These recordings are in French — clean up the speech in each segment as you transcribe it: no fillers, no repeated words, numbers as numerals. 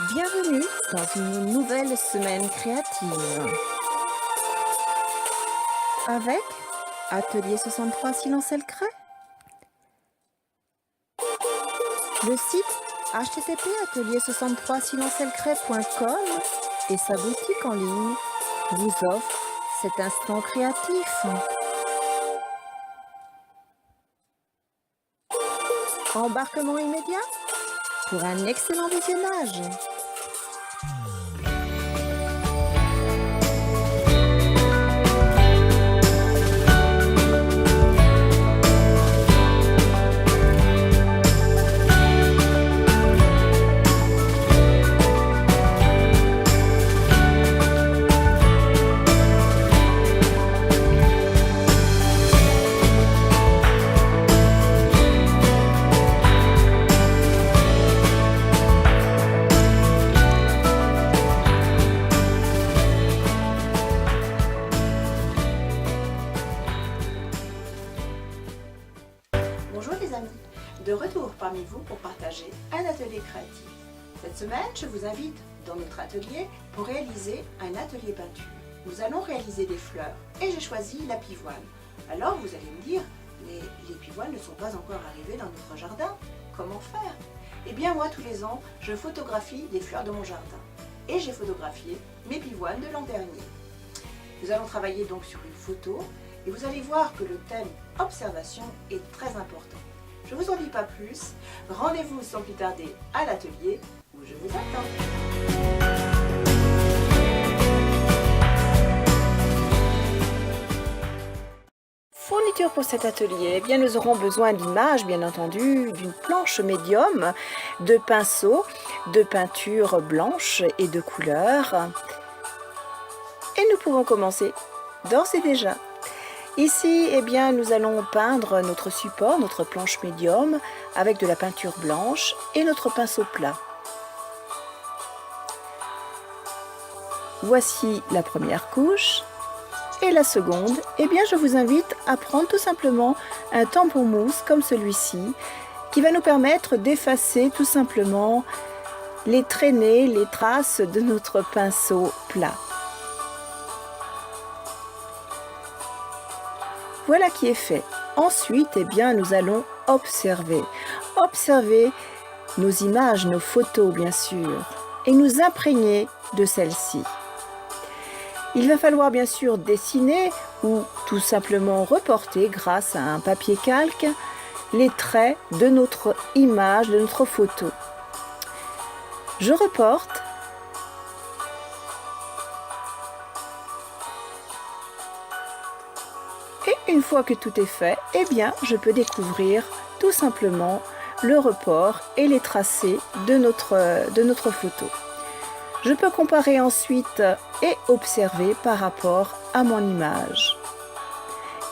Bienvenue dans une nouvelle semaine créative avec Atelier 63 Silence le crée. Le site http atelier63silencelcret.com et sa boutique en ligne vous offrent cet instant créatif. Embarquement immédiat pour un excellent visionnage. Bonjour les amis, de retour parmi vous pour partager un atelier créatif. Cette semaine, je vous invite dans notre atelier pour réaliser un atelier peinture. Nous allons réaliser des fleurs et j'ai choisi la pivoine. Alors vous allez me dire, mais les pivoines ne sont pas encore arrivées dans notre jardin, comment faire? Eh bien moi tous les ans, je photographie les fleurs de mon jardin et j'ai photographié mes pivoines de l'an dernier. Nous allons travailler donc sur une photo et vous allez voir que le thème observation est très important. Je ne vous en dis pas plus, rendez-vous sans plus tarder à l'atelier où je vous attends. Fourniture pour cet atelier, eh bien nous aurons besoin d'images, bien entendu, d'une planche médium, de pinceaux, de peinture blanche et de couleurs. Et nous pouvons commencer d'ores et déjà. Ici, eh bien, nous allons peindre notre support, notre planche médium, avec de la peinture blanche et notre pinceau plat. Voici la première couche. Et la seconde, eh bien, je vous invite à prendre tout simplement un tampon mousse comme celui-ci, qui va nous permettre d'effacer tout simplement les traînées, les traces de notre pinceau plat. Voilà qui est fait. Ensuite, eh bien, nous allons observer. Observer nos images, nos photos, bien sûr, et nous imprégner de celles-ci. Il va falloir, bien sûr, dessiner ou tout simplement reporter, grâce à un papier calque, les traits de notre image, de notre photo. Je reporte. Et une fois que tout est fait, eh bien, je peux découvrir tout simplement le report et les tracés de notre photo. Je peux comparer ensuite et observer par rapport à mon image.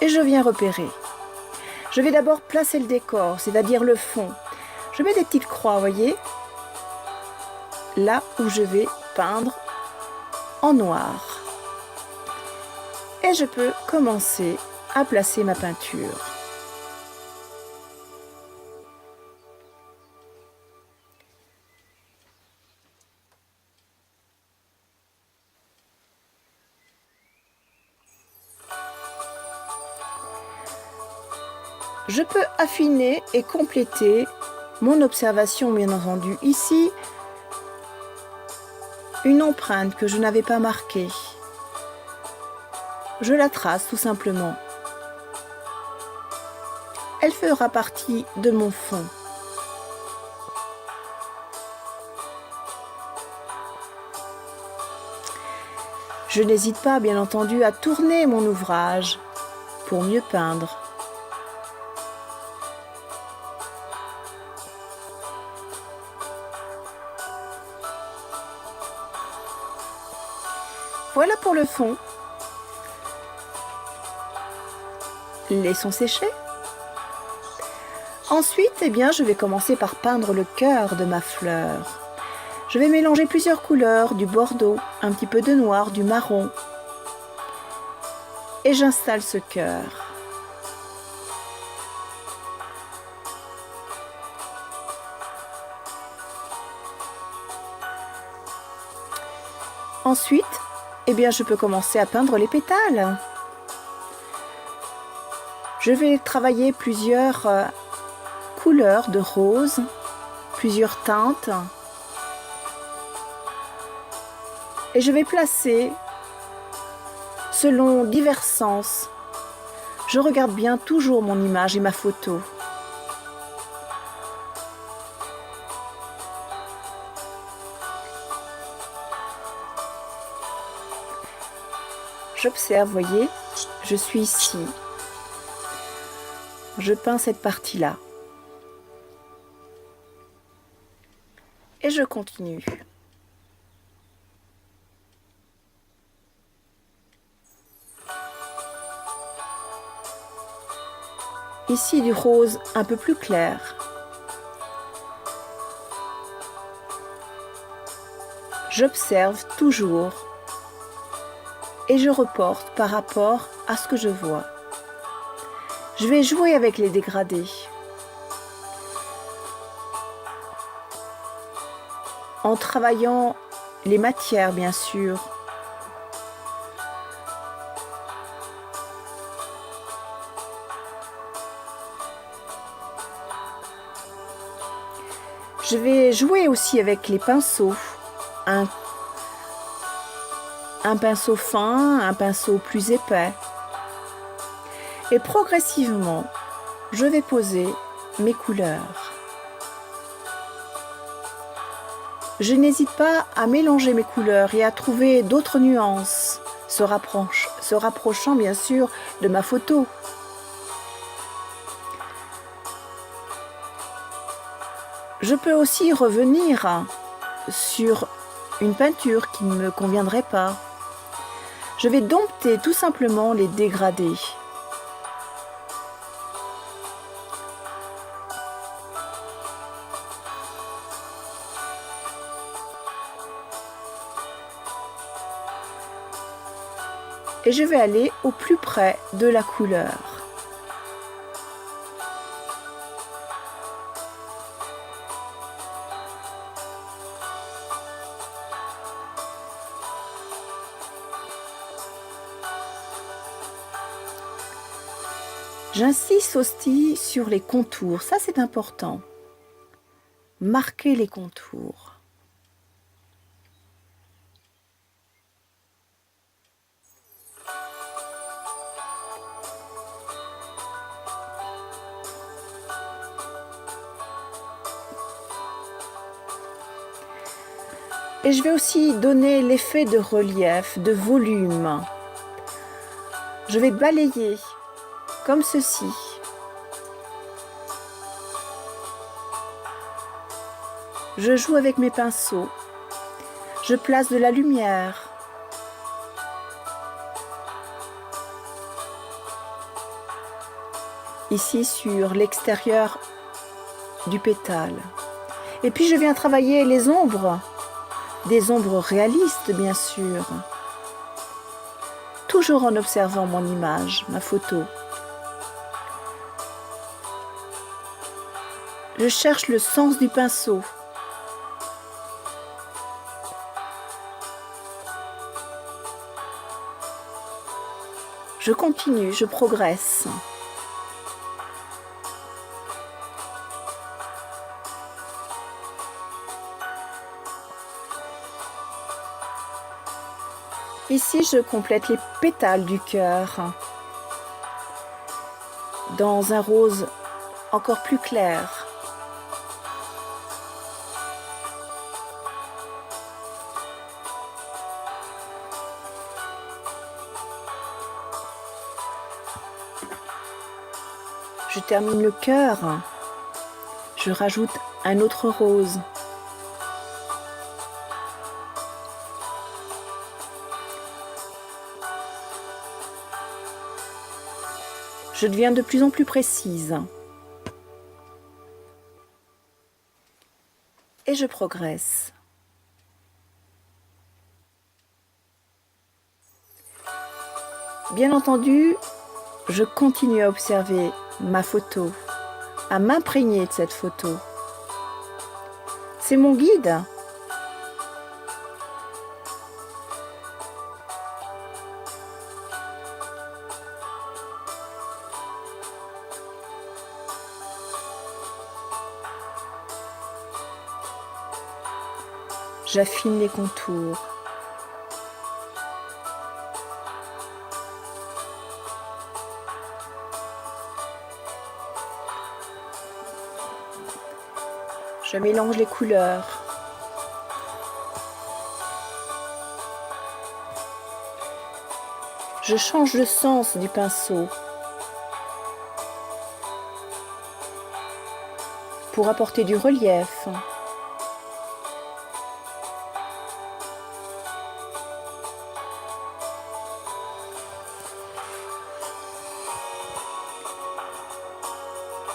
Et je viens repérer. Je vais d'abord placer le décor, c'est-à-dire le fond. Je mets des petites croix, vous voyez, là où je vais peindre en noir. Et je peux commencer à placer ma peinture. Je peux affiner et compléter mon observation, bien entendu. Ici, une empreinte que je n'avais pas marquée. Je la trace tout simplement. Elle fera partie de mon fond. Je n'hésite pas, bien entendu, à tourner mon ouvrage pour mieux peindre. Voilà pour le fond. Laissons sécher. Ensuite, eh bien, je vais commencer par peindre le cœur de ma fleur. Je vais mélanger plusieurs couleurs, du bordeaux, un petit peu de noir, du marron. Et j'installe ce cœur. Ensuite, eh bien, je peux commencer à peindre les pétales. Je vais travailler plusieurs couleurs de rose, plusieurs teintes. Et je vais placer selon divers sens. Je regarde bien toujours mon image et ma photo. J'observe, voyez, je suis ici. Je peins cette partie-là. Et je continue. Ici du rose un peu plus clair. J'observe toujours et je reporte par rapport à ce que je vois. Je vais jouer avec les dégradés. En travaillant les matières, bien sûr. Je vais jouer aussi avec les pinceaux. Un pinceau fin, un pinceau plus épais. Et progressivement, je vais poser mes couleurs. Je n'hésite pas à mélanger mes couleurs et à trouver d'autres nuances, se rapprochant bien sûr de ma photo. Je peux aussi revenir sur une peinture qui ne me conviendrait pas. Je vais dompter tout simplement les dégradés. Et je vais aller au plus près de la couleur. J'insiste aussi sur les contours, ça c'est important. Marquer les contours. Et je vais aussi donner l'effet de relief, de volume. Je vais balayer comme ceci. Je joue avec mes pinceaux. Je place de la lumière. Ici sur l'extérieur du pétale. Et puis je viens travailler les ombres. Des ombres réalistes, bien sûr. Toujours en observant mon image, ma photo. Je cherche le sens du pinceau. Je continue, je progresse. Ici, je complète les pétales du cœur dans un rose encore plus clair. Je termine le cœur. Je rajoute un autre rose. Je deviens de plus en plus précise. Et je progresse. Bien entendu, je continue à observer ma photo, à m'imprégner de cette photo. C'est mon guide. J'affine les contours. Je mélange les couleurs. Je change le sens du pinceau pour apporter du relief.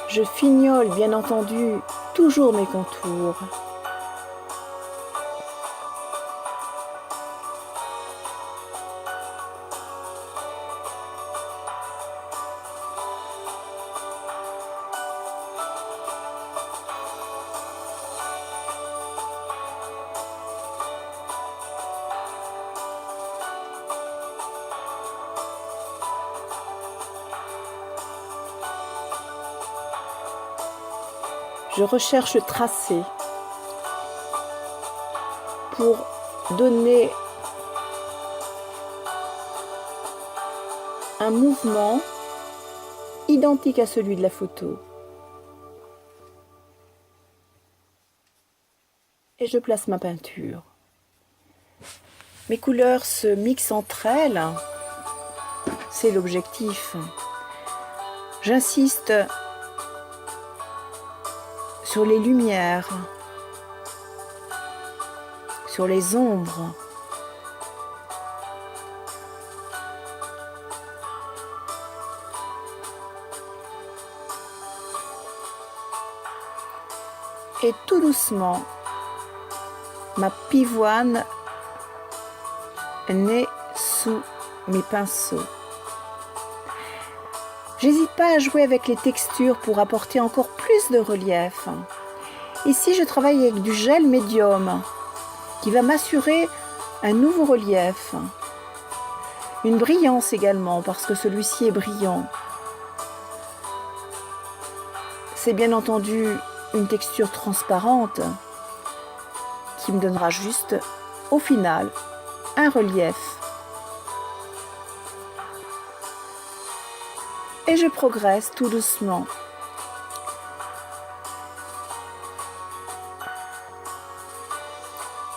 Je fignole bien entendu toujours mes contours. Je recherche le tracé pour donner un mouvement identique à celui de la photo. Et je place ma peinture. Mes couleurs se mixent entre elles, c'est l'objectif. J'insiste sur les lumières, sur les ombres. Et tout doucement, ma pivoine naît sous mes pinceaux. J'hésite pas à jouer avec les textures pour apporter encore plus de relief. Ici, je travaille avec du gel médium qui va m'assurer un nouveau relief. Une brillance également parce que celui-ci est brillant. C'est bien entendu une texture transparente qui me donnera juste au final un relief. Et je progresse tout doucement.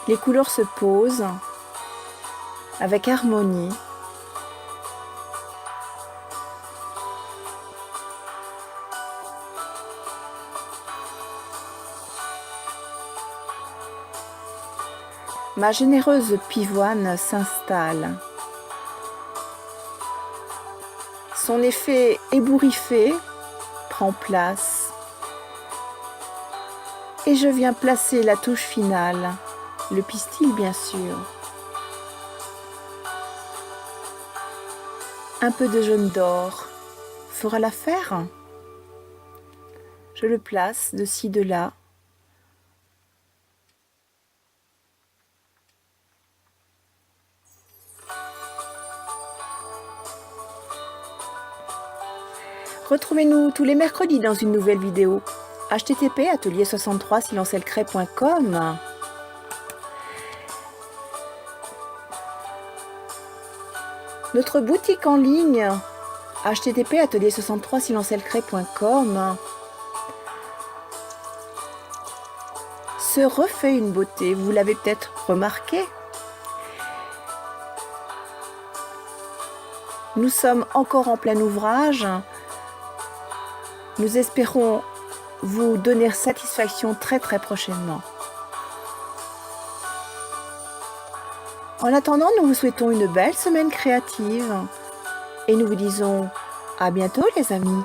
Les couleurs se posent avec harmonie. Ma généreuse pivoine s'installe. Son effet ébouriffé prend place et je viens placer la touche finale, le pistil bien sûr. Un peu de jaune d'or fera l'affaire. Je le place de ci, de là. Retrouvez-nous tous les mercredis dans une nouvelle vidéo. http://atelier63silencelcret.com. Notre boutique en ligne http://atelier63silencelcret.com se refait une beauté, vous l'avez peut-être remarqué. Nous sommes encore en plein ouvrage. Nous espérons vous donner satisfaction très prochainement. En attendant, nous vous souhaitons une belle semaine créative et nous vous disons à bientôt les amis.